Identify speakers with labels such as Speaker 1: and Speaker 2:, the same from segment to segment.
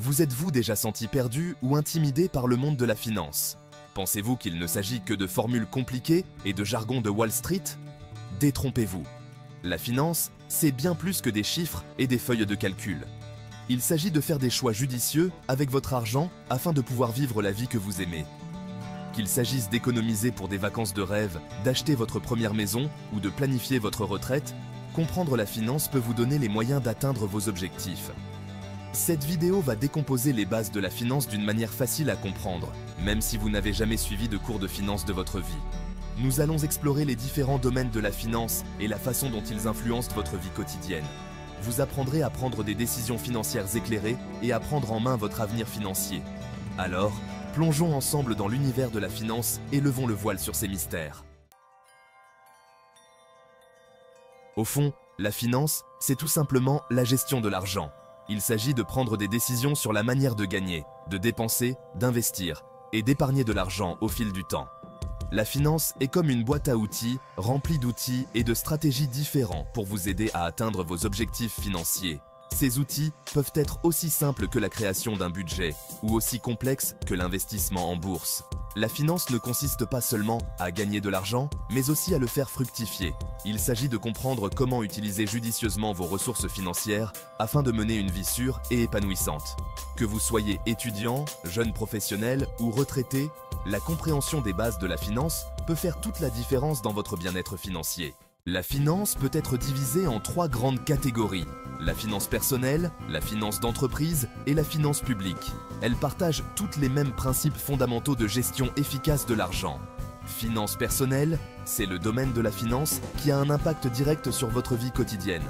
Speaker 1: Vous êtes-vous déjà senti perdu ou intimidé par le monde de la finance? Pensez-vous qu'il ne s'agit que de formules compliquées et de jargon de Wall Street? Détrompez-vous. La finance, c'est bien plus que des chiffres et des feuilles de calcul. Il s'agit de faire des choix judicieux avec votre argent afin de pouvoir vivre la vie que vous aimez. Qu'il s'agisse d'économiser pour des vacances de rêve, d'acheter votre première maison ou de planifier votre retraite, comprendre la finance peut vous donner les moyens d'atteindre vos objectifs. Cette vidéo va décomposer les bases de la finance d'une manière facile à comprendre, même si vous n'avez jamais suivi de cours de finance de votre vie. Nous allons explorer les différents domaines de la finance et la façon dont ils influencent votre vie quotidienne. Vous apprendrez à prendre des décisions financières éclairées et à prendre en main votre avenir financier. Alors, plongeons ensemble dans l'univers de la finance et levons le voile sur ces mystères. Au fond, la finance, c'est tout simplement la gestion de l'argent. Il s'agit de prendre des décisions sur la manière de gagner, de dépenser, d'investir et d'épargner de l'argent au fil du temps. La finance est comme une boîte à outils remplie d'outils et de stratégies différents pour vous aider à atteindre vos objectifs financiers. Ces outils peuvent être aussi simples que la création d'un budget ou aussi complexes que l'investissement en bourse. La finance ne consiste pas seulement à gagner de l'argent, mais aussi à le faire fructifier. Il s'agit de comprendre comment utiliser judicieusement vos ressources financières afin de mener une vie sûre et épanouissante. Que vous soyez étudiant, jeune professionnel ou retraité, la compréhension des bases de la finance peut faire toute la différence dans votre bien-être financier. La finance peut être divisée en 3 grandes catégories: la finance personnelle, la finance d'entreprise et la finance publique. Elles partagent toutes les mêmes principes fondamentaux de gestion efficace de l'argent. Finance personnelle, c'est le domaine de la finance qui a un impact direct sur votre vie quotidienne.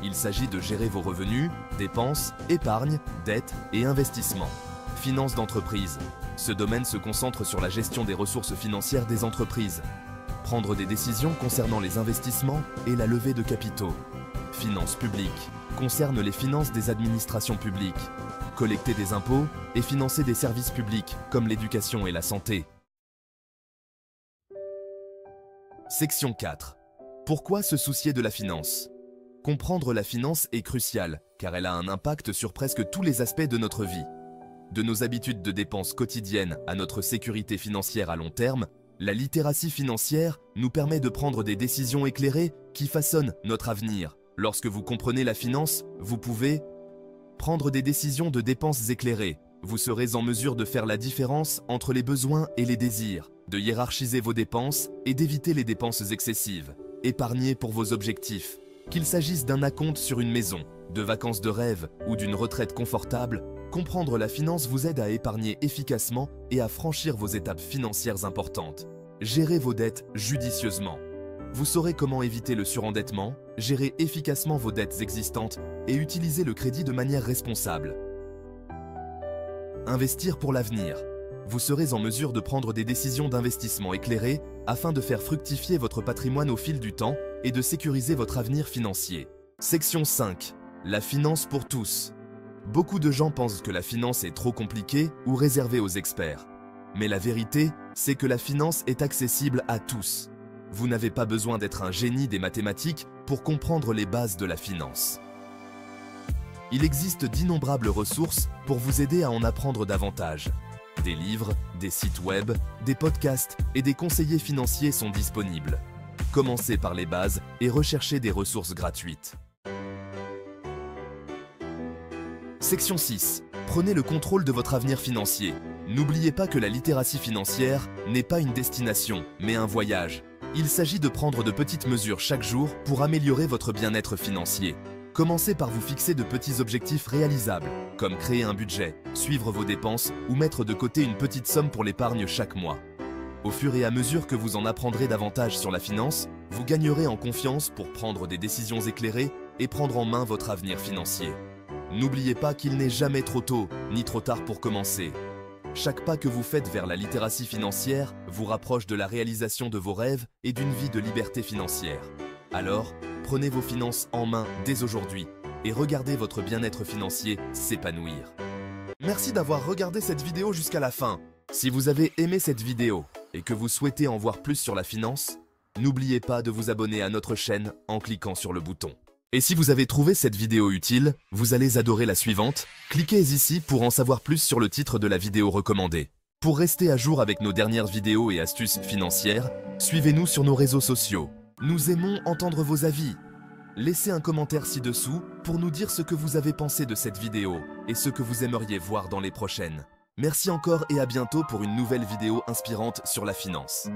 Speaker 1: Il s'agit de gérer vos revenus, dépenses, épargne, dettes et investissements. Finance d'entreprise, ce domaine se concentre sur la gestion des ressources financières des entreprises. Prendre des décisions concernant les investissements et la levée de capitaux. Finances publiques concerne les finances des administrations publiques. Collecter des impôts et financer des services publics comme l'éducation et la santé. Section 4. Pourquoi se soucier de la finance? Comprendre la finance est crucial car elle a un impact sur presque tous les aspects de notre vie. De nos habitudes de dépenses quotidiennes à notre sécurité financière à long terme, la littératie financière nous permet de prendre des décisions éclairées qui façonnent notre avenir. Lorsque vous comprenez la finance, vous pouvez prendre des décisions de dépenses éclairées. Vous serez en mesure de faire la différence entre les besoins et les désirs, de hiérarchiser vos dépenses et d'éviter les dépenses excessives. Épargner pour vos objectifs. Qu'il s'agisse d'un acompte sur une maison, de vacances de rêve ou d'une retraite confortable, comprendre la finance vous aide à épargner efficacement et à franchir vos étapes financières importantes. Gérez vos dettes judicieusement. Vous saurez comment éviter le surendettement, gérer efficacement vos dettes existantes et utiliser le crédit de manière responsable. Investir pour l'avenir. Vous serez en mesure de prendre des décisions d'investissement éclairées afin de faire fructifier votre patrimoine au fil du temps et de sécuriser votre avenir financier. Section 5. La finance pour tous. Beaucoup de gens pensent que la finance est trop compliquée ou réservée aux experts. Mais la vérité, c'est que la finance est accessible à tous. Vous n'avez pas besoin d'être un génie des mathématiques pour comprendre les bases de la finance. Il existe d'innombrables ressources pour vous aider à en apprendre davantage. Des livres, des sites web, des podcasts et des conseillers financiers sont disponibles. Commencez par les bases et recherchez des ressources gratuites. Section 6. Prenez le contrôle de votre avenir financier. N'oubliez pas que la littératie financière n'est pas une destination, mais un voyage. Il s'agit de prendre de petites mesures chaque jour pour améliorer votre bien-être financier. Commencez par vous fixer de petits objectifs réalisables, comme créer un budget, suivre vos dépenses ou mettre de côté une petite somme pour l'épargne chaque mois. Au fur et à mesure que vous en apprendrez davantage sur la finance, vous gagnerez en confiance pour prendre des décisions éclairées et prendre en main votre avenir financier. N'oubliez pas qu'il n'est jamais trop tôt, ni trop tard pour commencer. Chaque pas que vous faites vers la littératie financière vous rapproche de la réalisation de vos rêves et d'une vie de liberté financière. Alors, prenez vos finances en main dès aujourd'hui et regardez votre bien-être financier s'épanouir. Merci d'avoir regardé cette vidéo jusqu'à la fin. Si vous avez aimé cette vidéo et que vous souhaitez en voir plus sur la finance, n'oubliez pas de vous abonner à notre chaîne en cliquant sur le bouton. Et si vous avez trouvé cette vidéo utile, vous allez adorer la suivante. Cliquez ici pour en savoir plus sur le titre de la vidéo recommandée. Pour rester à jour avec nos dernières vidéos et astuces financières, suivez-nous sur nos réseaux sociaux. Nous aimons entendre vos avis. Laissez un commentaire ci-dessous pour nous dire ce que vous avez pensé de cette vidéo et ce que vous aimeriez voir dans les prochaines. Merci encore et à bientôt pour une nouvelle vidéo inspirante sur la finance.